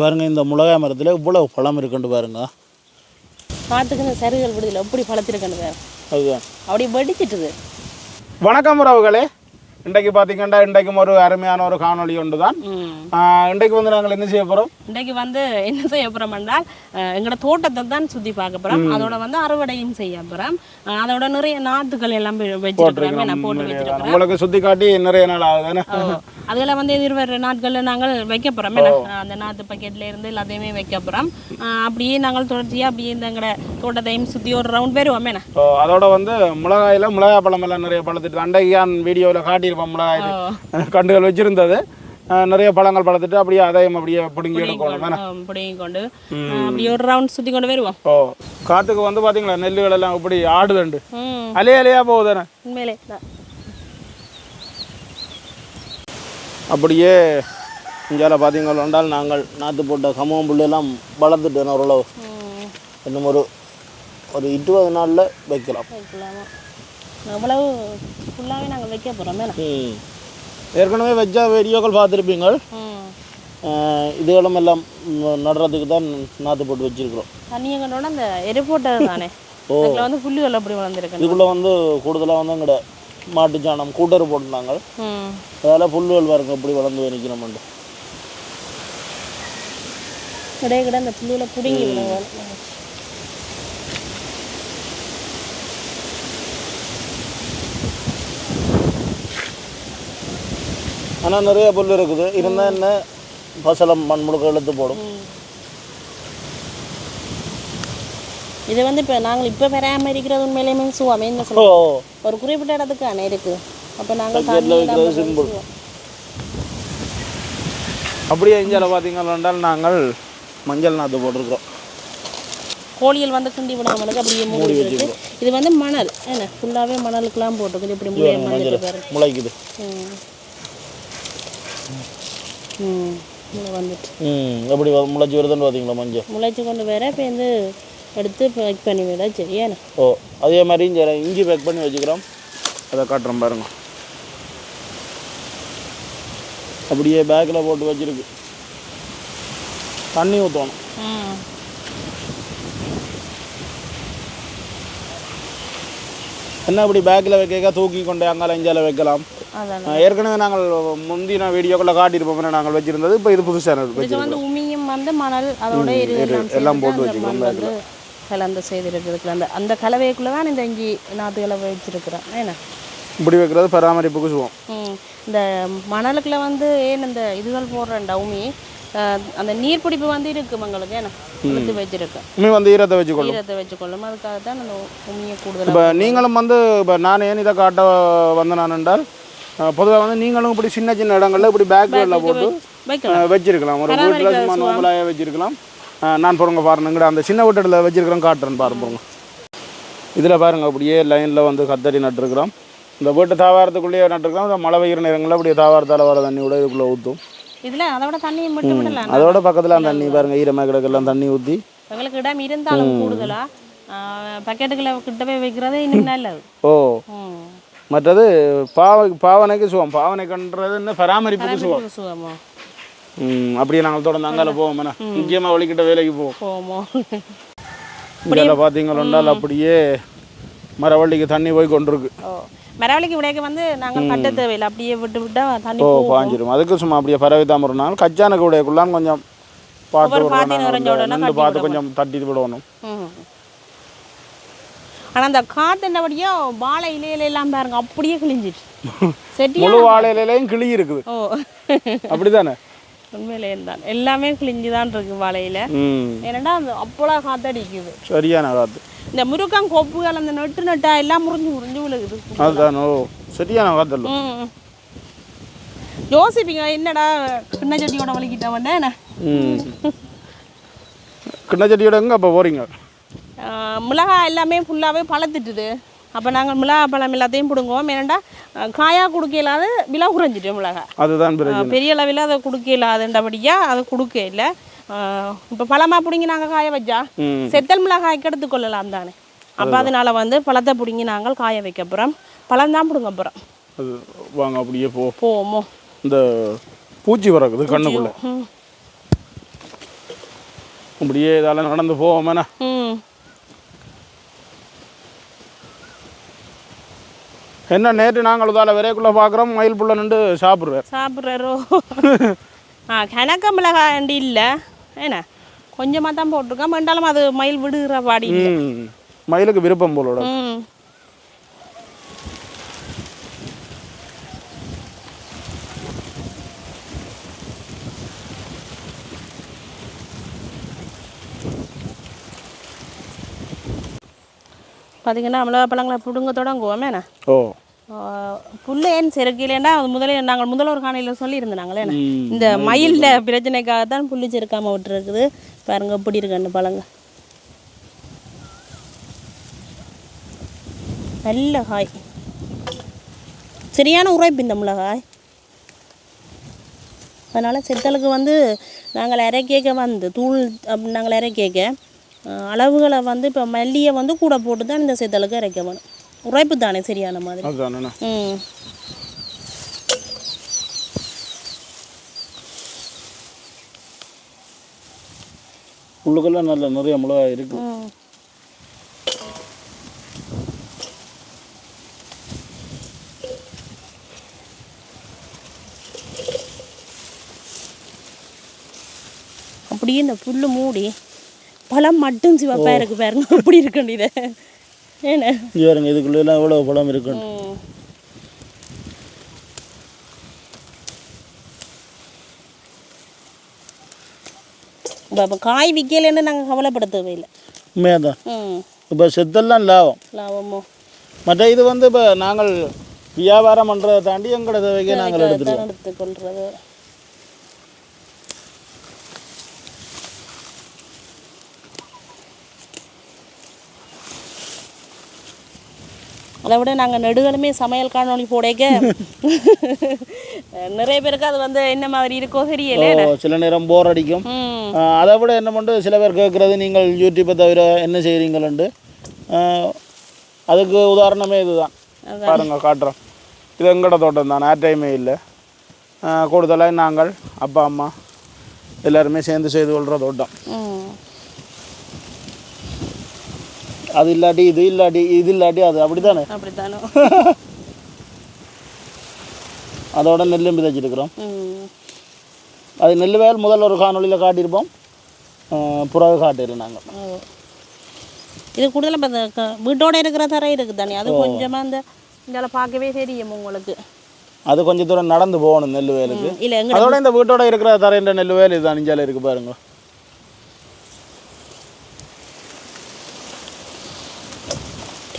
பாருங்க இந்த மிளகாய் மரத்தில் இவ்வளவு பழம் இருக்குன்னு பாருங்க. பார்த்துக்கு இந்த சருகள் விடுதலை எப்படி பழத்திருக்குன்னு பாரு. அதுதான் அப்படி வெடிச்சிட்டுது. வணக்கம் உறவுகளே. இன்றைக்கு பார்த்தீங்கன்னா இன்றைக்கும் ஒரு அருமையான ஒரு காணொலி ஒன்று தான். இன்றைக்கு வந்து நாங்கள் என்ன செய்ய போகிறோம்? இன்றைக்கு வந்து என்ன செய்ய போகிறோம் என்றால் எங்களோட தோட்டத்தை தான் சுற்றி பார்க்க போகிறோம். அதோட வந்து அறுவடையும் செய்ய போகிறோம். அதோட நிறைய நாற்றுகள் எல்லாம் வச்சிருக்கிறோம். நான் போட்டு வச்சிருக்கிறேன். உங்களுக்கு சுற்றி காட்டி நிறைய நாள் ஆகுதுன்னு அதில் வந்து எதிர்வர நாட்களில் நாங்கள் வைக்க போகிறோம். அந்த நாற்று பக்கெட்ல இருந்து எல்லாத்தையுமே வைக்க போகிறோம். அப்படியே நாங்கள் தொடர்ச்சியாக அப்படியே இந்த எங்களோட தோட்டத்தையும் சுற்றி ஒரு ரவுண்ட் வருவோம். அதோட வந்து மிளகாய் பழம் எல்லாம் நிறைய பழத்துட்டு அண்டையான் வீடியோவில் காட்டியிருப்போம். மிளகாய் கண்டுகள் வச்சிருந்தது நிறைய பழங்கள் பழத்துட்டு அப்படியே அதையும் அப்படியே பிடுங்கி எடுக்கணும். பிடுங்கி கொண்டு அப்படியே ஒரு ரவுண்ட் சுற்றி கொண்டு வருவோம். காட்டுக்கு வந்து பார்த்தீங்களா நெல்லுகள் எல்லாம் இப்படி ஆடுதுண்டு அலையா போகுதுன்னு உண்மையிலே அப்படியே இங்கால பார்த்தீங்கன்னா நாங்கள் நாற்று போட்ட கம்பம் புள்ளெல்லாம் வளர்த்துட்டேன். ஓரளவு இன்னும் ஒரு 20 நாளில் வைக்கலாம். அவ்வளவு ஃபுல்லாகவே நாங்கள் வைக்க போகிறோம். ஏற்கனவே வச்சா வீடியோக்கள் பார்த்துருப்பீங்க. இதுகளும் எல்லாம் நடுறதுக்கு தான் நாற்று போட்டு வச்சுருக்கிறோம். தண்ணியங்களோட அந்த எரு போட்டது தானே அதில் வந்து புல்லுகள் அப்படி வளர்ந்துருக்கு. இதுக்குள்ளே வந்து கூடுதலாக வந்து எங்கள்ட மாட்டு சாணம் கூட்டரு போட்டுருந்தாங்க. அதால் புல்லுகள் பாருங்க இப்படி வளர்ந்து நிற்கணும்ண்டு கிடையாது கிடையாது. அந்த புல்லுகளை பிடுங்கி ஆனால் நிறைய புல் இருக்குது. இருந்தால் என்ன பசலம் மண் முழுக்க எடுத்து போடும். இது வந்து இப்போ நாங்கள் இப்போ பெறாமல் இருக்கிறது உண்மையிலேயே சுவாமி என்ன சொல்லுவோம் ஒரு குறிப்பிட்ட இடத்துக்கு அணை இருக்குது. அப்போ நாங்கள் சிம்பிள் அப்படியே இஞ்சால பார்த்தீங்கன்னா நாங்கள் மஞ்சள் நாற்று போட்டிருக்கிறோம். கோழிகள் வந்து கிண்டி விடாமலுக்கு அப்படியே மூடி வச்சு இது வந்து மணல் என்ன ஃபுல்லாகவே மணலுக்கெல்லாம் போட்டுருக்குது. இப்படி முளைக்குது வந்துட்டு எப்படி முளைச்சி வருதுன்னு பார்த்தீங்களா? மஞ்சள் முளைச்சி கொண்டு வேற இப்போ வந்து எடுத்து பேக் பண்ணி விட சரியான. அதே மாதிரி இஞ்சி பேக் பண்ணி வச்சுக்கிறோம். அதை காட்டுறோம் பாருங்க. அப்படியே பேக்கில் போட்டு வச்சிருக்கு. தண்ணி ஊற்றணும். என்ன அப்படி பேக்கில் வைக்க தூக்கி கொண்டு அங்கால இஞ்சால வைக்கலாம். ஏற்கனவே நாங்கள் முந்தின வீடியோக்குள்ள காட்டியிருப்போம் நாங்கள் வச்சிருந்தது. இப்போ இது புதுசாக வந்து உமியும் வந்து மணல் அதோட எல்லாம் போட்டு வச்சுக்கிறோம். கலந்து செய்திருக்கிறதுக்கு அந்த கலவைக்குள்ளே தான் இந்த இஞ்சி நாற்றுகளை வச்சிருக்கிறோம். ஏன்னா இப்படி வைக்கிறது பராமரிப்புக்கு சுவோம். இந்த மணலுக்குள்ள வந்து ஏன் இந்த இதுகள் போடுறேன்டா உமி அந்த நீர் பிடிப்பு வந்து இருக்கு உங்களுக்கு. ஏன்னா எடுத்து வச்சிருக்கேன். உமி வந்து ஈரத்தை வச்சுக்கொள்ளும். அதுக்காக தான் அந்த உமியை கூடுதல். இப்போ நீங்களும் வந்து இப்போ நான் ஏன் இதை காட்ட வந்தேன் என்றால் பொதுவாக வந்து நீங்களும் இப்படி சின்ன சின்ன இடங்களில் இப்படி பேக்குகளில் போட்டு வச்சிருக்கலாம். ஒரு வீட்டில் சும்மா நோம்பலாக வச்சிருக்கலாம். நான் பாருங்க பாருங்க அந்த சின்ன வீட்டில் வச்சிருக்கிறோம் காட்டுறேன்னு பாருங்க. இதில் பாருங்க அப்படியே லைனில் வந்து கத்தரி நட்டுருக்குறோம். இந்த வீட்டு தாவாரத்துக்குள்ளேயே நட்டுருக்கிறோம். இந்த மழை பெய்கிற நேரங்களில் அப்படியே தாவாரத்தால் வர தண்ணி கூட இதுக்குள்ளே ஊற்றும். இதில் அதோட தண்ணி மட்டும் விடலாம். அதோட பக்கத்தில் அந்த தண்ணி பாருங்க ஈரமாக கிடக்கெல்லாம் தண்ணி ஊற்றி எங்களுக்கு இடம் இருந்தாலும் கூடுதலாக பக்கெட்டுகளை கிட்டவே வைக்கிறதே இன்னும் நல்லது. மற்றது பாவனைக்கு சுகம். பாவனைக்குன்றது என்ன பராமரிப்புக்கு சுகம். அப்படியே நாங்கள் தொடர்ந்து அங்கால போவோம். முக்கியமாக வழிகிட்ட வேலைக்கு போவோம். இங்கே பார்த்தீங்கன்னா அப்படியே மரவள்ளிக்கு தண்ணி போய் கொண்டிருக்கு. மரவள்ளிக்கு விடைக்கு வந்து நாங்கள் கட்ட தேவையில்லை. அப்படியே விட்டு தண்ணி பாஞ்சிடும். அதுக்கு சும்மா அப்படியே பரவிதான் வரணும். கச்சானுக்கு விடையக்குள்ளான்னு கொஞ்சம் பார்த்து கொஞ்சம் தட்டி விடணும். ஆனால் அந்த காத்துனபடியோ வாழை இலையில எல்லாம் பாருங்க அப்படியே கிழிஞ்சிட்டு முழு வாழை இலையிலையும் கிளி இருக்குது. அப்படிதானே? உண்மையிலே தான் எல்லாமே கிழிஞ்சுதான் இருக்கு வாழையில. ஏன்னா அந்த அப்போலா காத்தடிக்குது. சரியான காத்து. இந்த முருக்கம் கொப்புகள் அந்த நட்டா எல்லாம் முறிஞ்சு விழுகுது. அதுதானோ சரியான காத்து. யோசிப்பீங்க என்னடா கிண்ணச்சட்டியோட வலிக்கிட்ட வந்தேன். கிண்ணச்சட்டியோட எங்க அப்போ போறீங்க? மிளகாய் எல்லாமே ஃபுல்லாகவே பழத்துட்டுது. அப்போ நாங்கள் மிளகாய் பழம் எல்லாத்தையும் பிடுங்குவோம். ஏன்னாண்டா காயாக கொடுக்க இல்லாத விலை குறைஞ்சிட்டு மிளகாய். அதுதான் பெரிய அளவில் அதை கொடுக்க இல்லாதபடியாக அதை கொடுக்க இல்லை. இப்போ பழமாக பிடுங்கி நாங்கள் காய வச்சா செத்தல் மிளகாய்க்கு எடுத்துக்கொள்ளலாம் தானே. அப்போ அதனால வந்து பழத்தை பிடுங்கி நாங்கள் காய வைக்க போகிறோம். பழம் தான் பிடுங்க போகிறோம். வாங்க அப்படியே போவோமோ. இந்த பூச்சி வரக்குது கண்ணுக்குள்ள. இப்படியே இதெல்லாம் நடந்து போவோமேண்ணா. என்ன நேற்று நாங்கள் இதால் விரைக்குள்ளே பார்க்குறோம் மயில் புள்ள நின்று சாப்பிட்றாரோ. கணக்க மிளகாண்டி இல்லை என்ன கொஞ்சமாக தான் போட்டிருக்கோம். வேண்டாலும் அது மயில் விடுகிற பாடி மயிலுக்கு விருப்பம் போலோட. பார்த்தீங்கன்னா மிளகா பழங்களை பிடுங்க தொடங்குவோமேண்ணா. ஓ புல் ஏன் செருக்கலைன்னா அது நாங்கள் ஒரு காணையில் சொல்லியிருந்தோம் நாங்களே இந்த மயிலில் பிரச்சனைக்காக தான் புல் செருக்காமல் விட்டுருக்குது. பாருங்க எப்படி இருக்கு அந்த பழங்க நல்ல காய் சரியான உரைப்பு இந்த மிளகாய். அதனால் செத்தலுக்கு நாங்கள் இறக்கேக்க தூள் நாங்கள் இறக்கேக்க அளவுகளை இப்போ மல்லியை கூட போட்டு தான் இந்த செத்தலுக்கு இறக்க வேணும். உரைப்பு தானே சரியான மாதிரி. உள்ளுக்கெல்லாம் நல்ல நிறைய மிளகா இருக்கு. அப்படியே இந்த புல்லு மூடி பழம் மட்டும் சிவப்பாக இருக்கு பாருங்க. அப்படி இருக்குண்டு இதை ஏன்னா இதுக்குள்ள எல்லாம் எவ்வளோ பழம் இருக்கு. இப்போ காய் விற்கலன்னு நாங்கள் கவலைப்படுத்தவே இல்லை. உண்மையாதான். இப்போ செத்தெல்லாம் லாபமோ மற்ற இது இப்போ நாங்கள் வியாபாரம் பண்ணுறதை தாண்டி எங்களோட தேவைக்கு நாங்கள் எடுத்துக்கொள்றது. அதை விட நாங்கள் நெடுகளுமே சமையல் காணொலி போடைக்க நிறைய பேருக்கு அது என்ன மாதிரி இருக்கோ தெரியல. சில நேரம் போர் அடிக்கும். அதை விட என்ன பண்ணுறது சில பேர் கேட்குறது நீங்கள் யூடியூப்பை தவிர என்ன செய்கிறீங்களு. அதுக்கு உதாரணமே இதுதான் பாருங்க காட்டுறோம். இது எங்களோட தோட்டம் தான். டைமே இல்லை. கூடுதலாக நாங்கள் அப்பா அம்மா எல்லாருமே சேர்ந்து செய்து கொள்கிற தோட்டம். அது இல்லாட்டி இது இல்லாட்டி அது அப்படித்தானே. அதோட நெல்லும் விதைச்சிருக்கிறோம். அது நெல் வேல் முதல்ல ஒரு காணொலியில் காட்டியிருப்போம். புறாவை காட்டிடுறோம் நாங்கள். இது கூடுதலாக வீட்டோட இருக்கிற தரை இருக்குது தானே. அது கொஞ்சமாக இந்த பார்க்கவே தெரியும் உங்களுக்கு. அது கொஞ்சம் தூரம் நடந்து போகணும் நெல் வேலுக்கு. இல்லை அதோட இந்த வீட்டோட இருக்கிற தரைன்ற நெல் வேல் இது அணிஞ்சால இருக்குது பாருங்க.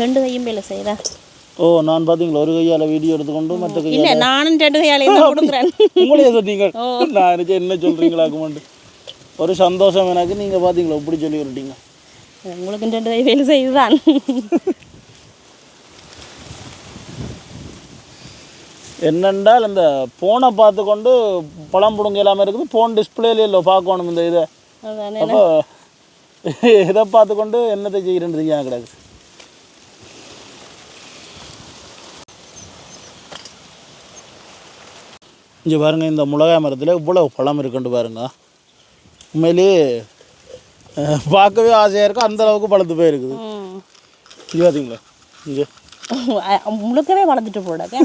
ரெண்டு கையும் வேலை செய்யறா. ஓ நான் பார்த்தீங்களா ஒரு கையால் வீடியோ எடுத்துக்கொண்டு மற்ற கையால். இல்லை நானும் ரெண்டு கையாலே கொடுக்குறேன். உங்களே சொன்னீங்க. நான் நினச்சேன் என்ன சொல்கிறீங்களாக்குமெண்டு. ஒரு சந்தோஷம் எனக்கு. நீங்கள் பார்த்தீங்களா இப்படி சொல்லி விட்டீங்க. உங்களுக்கு ரெண்டு கை வேலை செய்யுதான். என்னென்றால் இந்த ஃபோனை பார்த்து கொண்டு பழம் பிடுங்க எல்லாமே இருக்குது. ஃபோன் டிஸ்பிளேல இல்லை பார்க்கணும் இந்த இதை. அப்போ இதை பார்த்து கொண்டு என்னத்தை செய்கிறேன்னு கிடையாது. இங்கே பாருங்கள் இந்த மிளகாய் மரத்தில் இவ்வளோ பழம் இருக்குன்னு பாருங்க. உண்மையிலேயே பார்க்கவே ஆசையாக இருக்குது. அந்தளவுக்கு பழுத்து போயிருக்குது. இங்கே பார்த்தீங்களா இங்கே முழுக்கவே வளர்ந்துட்டு போடாது.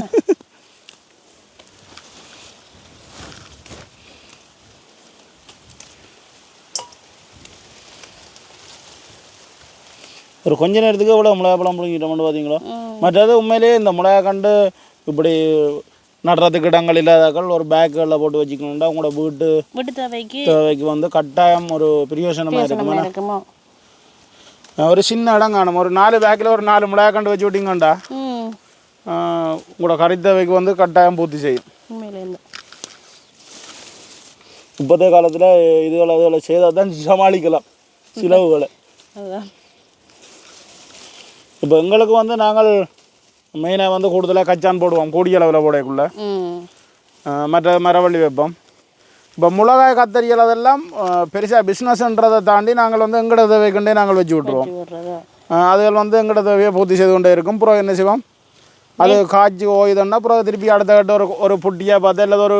ஒரு கொஞ்ச நேரத்துக்கு இவ்வளோ மிளகா பழம் பிடிங்கிட்டோம்னு பார்த்தீங்களா. மற்றது உண்மையிலேயே இந்த மிளகா கண்டு இப்படி நடுறதுக்கு இடங்கள் இல்லாதாக்கள் ஒரு பேக்குகளில் போட்டு வச்சுக்கணும்டா உங்களோட வீட்டு தேவைக்கு கட்டாயம் ஒரு பிரயோஜனமாக இருக்குமா. ஒரு சின்ன இடம் காணும். ஒரு 4 பேக்கில் ஒரு 4 மிளகா கண்டு வச்சு விட்டிங்கண்டா உங்களோட கறி தேவைக்கு கட்டாயம் பூர்த்தி செய்யும். இப்போதைய காலத்தில் இதுகளை செய்தால் தான் சமாளிக்கலாம் செலவுகளை. இப்போ எங்களுக்கு நாங்கள் மெயினாக கூடுதலாக கச்சான் போடுவோம். கூடிய அளவில் போடக்குள்ள மற்ற மரவள்ளி வைப்போம். இப்போ மிளகாய் கத்தரிகள் அதெல்லாம் பெருசாக பிஸ்னஸ்ன்றதை தாண்டி நாங்கள் எங்களோட தேவைக்கண்டே நாங்கள் வச்சு விட்ருவோம். அதுகள் எங்களோட தேவையை பூர்த்தி செய்து கொண்டே இருக்கும். அப்புறம் என்ன செய்வோம் அது காய்ச்சி ஓய்துன்னா அப்புறம் திருப்பி அடுத்த கட்ட ஒரு புட்டியாக பார்த்து இல்லை ஒரு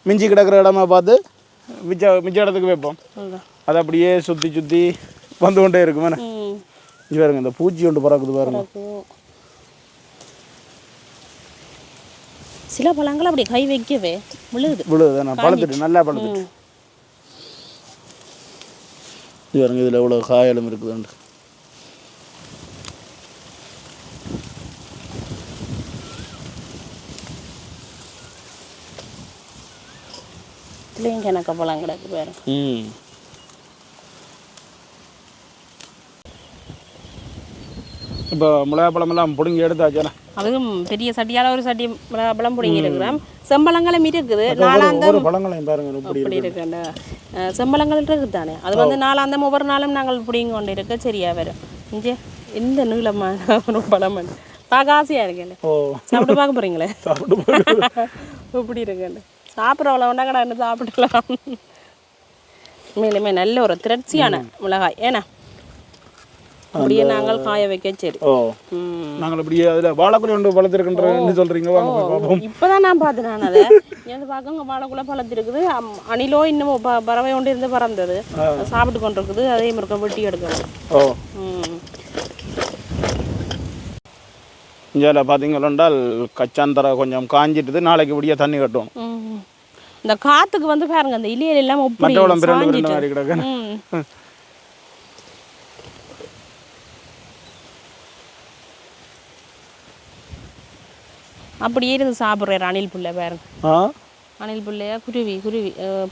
மிஞ்சி கிடக்கிற இடமா பார்த்து மிச்ச இடத்துக்கு வைப்போம். அது அப்படியே சுற்றி சுற்றி வந்து கொண்டே இருக்கும் வேணா இது பாருங்க இந்த பூச்சி ஒன்று பறக்குது பாருங்க சில பழங்கள் அப்படி கை வைக்கவே விழுது நான் பழுத்துட்டு நல்லா பழுத்துட்டு இது பாருங்க இதில் எவ்வளோ காயலும் இருக்குதுண்டு இதுலேயும் கிணக்க பழம் கிடக்கு பாருங்க இப்போ மிளகாப்பழமெல்லாம் பிடுங்கி எடுத்தாச்சுண்ணா அதுவும் பெரிய சட்டியால் ஒரு சட்டி மிளகாப்பழம் பிடுங்கி இருக்கிறோம் செம்பழங்களும் இருக்குது பழங்களையும் பாருங்க இப்படி இருக்குண்ட செம்பழங்கள் இருக்குது தானே அது வந்து நாளாந்தம் ஒவ்வொரு நாளும் நாங்கள் பிடிங்கி கொண்டு இருக்க சரியா வரும் இங்கே எந்த நீளமான ஒரு பழம் பார்க்க ஆசையாக இருக்கேன் சாப்பிட்டு பார்க்க போகிறீங்களே இப்படி இருக்கேன் சாப்பிட்றவள ஒன்றா கடை சாப்பிடலாம் மேலுமே நல்ல ஒரு திரட்சியான மிளகாய் ஏன்னா அப்படியே நாங்கள் காய வைக்க சரி நாங்கள் அப்படியே அதில் வாழைக்குலை ஒன்று வளர்த்துருக்குன்னு சொல்கிறீங்க இப்போ தான் நான் பார்த்தேன் நான் அதை ஏன் பார்க்க வாழைக்குலை வளர்த்துருக்குது அணிலோ இன்னமும் பறவை ஒன்று இருந்து பறந்தது சாப்பிட்டு கொண்டு இருக்குது அதே முறுக்க வெட்டி எடுக்கணும் இங்கே பார்த்தீங்கன்னால் கச்சாந்தரை கொஞ்சம் காஞ்சிட்டுது நாளைக்கு இப்படியே தண்ணி கட்டும் இந்த காற்றுக்கு வந்து பாருங்க அந்த இலையில எல்லாம் மாதிரி கிடக்கு அப்படியே இருந்து சாப்பிட்றாரு அணில் புள்ளை பாருங்க அணில் புள்ளையா குருவி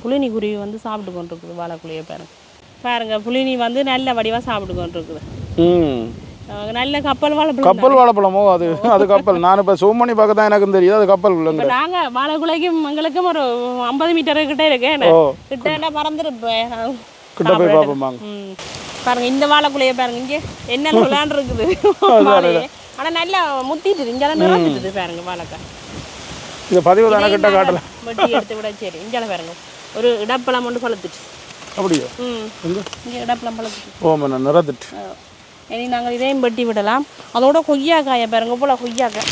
புலினி குருவி வந்து சாப்பிட்டு கொண்டு இருக்குது வாழைக்குள்ளைய பாருங்க புலினி வந்து நல்ல வடிவாக சாப்பிட்டு கொண்டு இருக்குது நல்ல கப்பல் வாழைப்பழமோ அது கப்பல் நான் இப்போ சூம் பண்ணி பார்க்க தான் எனக்கு தெரியுது அது கப்பல் நாங்கள் வாழைக்குள்ளைக்கும் எங்களுக்கும் ஒரு 50 மீட்டர் கிட்டே இருக்கேன் கிட்ட பறந்துருப்பேன் கிட்ட போய் பார்ப்போம் பாருங்க இந்த வாழைக்குள்ளைய பாருங்க இங்கே என்ன விளையாண்டு இருக்குது ஆனால் நல்லா முத்திட்டு இங்கெல்லாம் நிறந்துட்டு பாருங்க வாழைக்காய் இது பதிவு தானே கிட்ட காட்டல வெட்டி எடுத்து விட சரி இங்கே பாருங்க ஒரு இடப்பழம் ஒன்று பழுத்துட்டு அப்படியா இங்கே இடப்பழம் பழுத்துட்டு ஓ நிறந்துட்டு இனி நாங்கள் இதையும் வெட்டி விடலாம் அதோட கொய்யாக்காயை பாருங்க போல கொய்யாக்காய்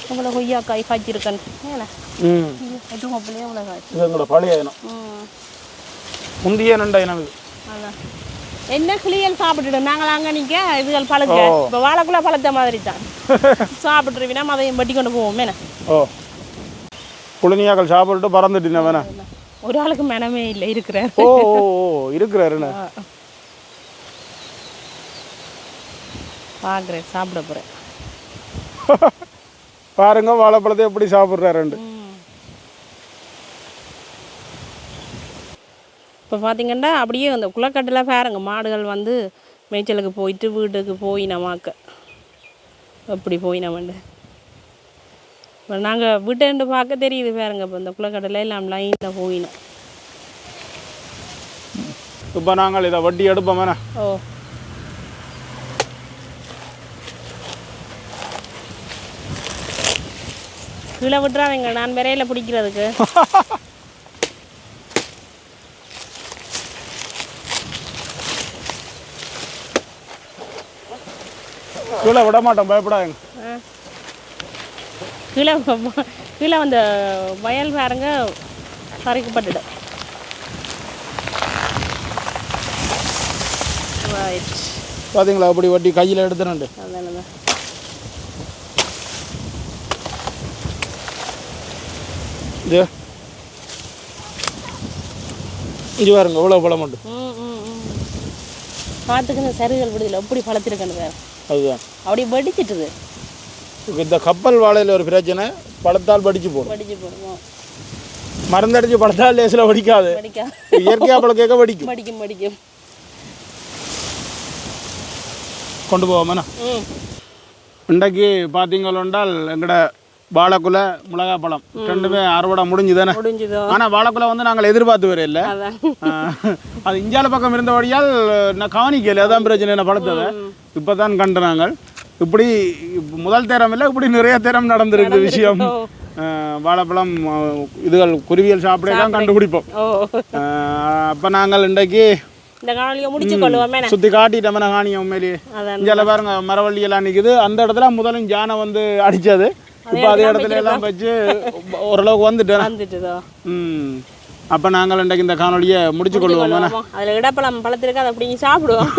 இவ்வளோ கொய்யாக்காய் காய்ச்சிருக்கேன் ஏன்னா இவ்வளோ பழைய இனம் முந்திய நண்ட இனம் இது அதான் என்ன கிளியல் சாப்பிட்டுடும் நாங்கள் அங்கே நிற்க இதுகள் பழக்க இப்போ வாழைக்குள்ள பழத்த மாதிரி தான் சாப்பிட்ருவினா அதையும் வெட்டி கொண்டு போவோம் என்ன குளினியாக்கள் சாப்பிட்டு பறந்துட்டு வேணா ஒரு ஆளுக்கு மனமே இல்லை இருக்கிறார் இருக்கிறாருண்ணா பார்க்குறேன் சாப்பிட போகிறேன் பாருங்க வாழைப்பழத்தை எப்படி சாப்பிட்றாருண்டு இப்போ பார்த்தீங்கன்னா அப்படியே அந்த குளக்கட்டில் பாருங்க மாடுகள் வந்து மேய்ச்சலுக்கு போயிட்டு வீட்டுக்கு போயினமாக்க அப்படி போயினமாண்டு இப்போ நாங்கள் வீட்டை பார்க்க தெரியுது பாருங்க இப்போ இந்த குளக்கட்டில் எல்லாம் லைனில் போயினோம் இப்போ நாங்கள் இதை வட்டி எடுப்போம் வேணா கீழே விட்டுறாங்க நான் விரையில் பிடிக்கிறதுக்கு கீழே விட மாட்டோம் பயப்படாங்க கீழே அந்த வயல் பாருங்க பறிக்கப்பட்டுடும் பார்த்தீங்களா அப்படி வட்டி கையில் எடுத்துனண்டு அதனால இது பாருங்க எவ்வளோ பழம் உண்டு பார்த்துக்கு சருகள் விடுதலை எப்படி பழத்திருக்கேன்னு வேறு அதுதான் அப்படி வெடிச்சிட்டுது இந்த கப்பல் வாழையில் ஒரு பிரச்சனை பழத்தால் படிச்சு போடுவோம் மருந்தடிச்சு பழத்தால் லேசில் வடிக்காது இயற்கையாக பழம் கேட்க வடிக்கும் கொண்டு போவோம்ண்ணா இன்றைக்கு பார்த்தீங்களோண்டால் எங்கட வாழைக்குலை மிளகா பழம் ரெண்டுமே அறுவடை முடிஞ்சுதானே ஆனால் வாழைக்குலை வந்து நாங்கள் எதிர்பார்த்து வர இல்லை அது இந்தியாவில் பக்கம் இருந்தபடியால் நான் கவனிக்கல அதான் பிரச்சனை என்ன பழத்ததை இப்போ தான் கண்டு நாங்கள் இப்படி முதல் தேரம் இல்லை இப்படி நிறைய தேரம் நடந்திருக்கு விஷயம் வாழைப்பழம் இதுகள் குருவியல் சாப்பிடலாம் கண்டுபிடிப்போம் அப்போ நாங்கள் இன்றைக்கு இந்த காணொலியை முடிச்சு கொள்ளுவோமே சுற்றி காட்டிட்டோம் காணியம் உண்மையிலேயே இந்தியாவில் பாருங்க மரவள்ளி எல்லாம் நிற்குது அந்த இடத்துல முதலும் ஜானை வந்து அடித்தது இப்போ அதே இடத்துல எல்லாம் வச்சு ஓரளவுக்கு வந்துட்டுதோ. அப்போ நாங்கள் இன்றைக்கு இந்த காணொலியை முடிச்சு கொள்வோம். அதில் இடப்பழம் பழத்திருக்கு, அதை அப்படிங்க சாப்பிடுவோம்.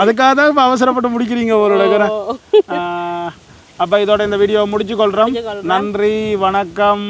அதுக்காக தான் இப்போ அவசரப்பட்டு முடிக்கிறீங்க ஒரு இடக்கிறேன். அப்போ இதோட இந்த வீடியோவை முடிச்சு கொள்கிறோம். நன்றி, வணக்கம்.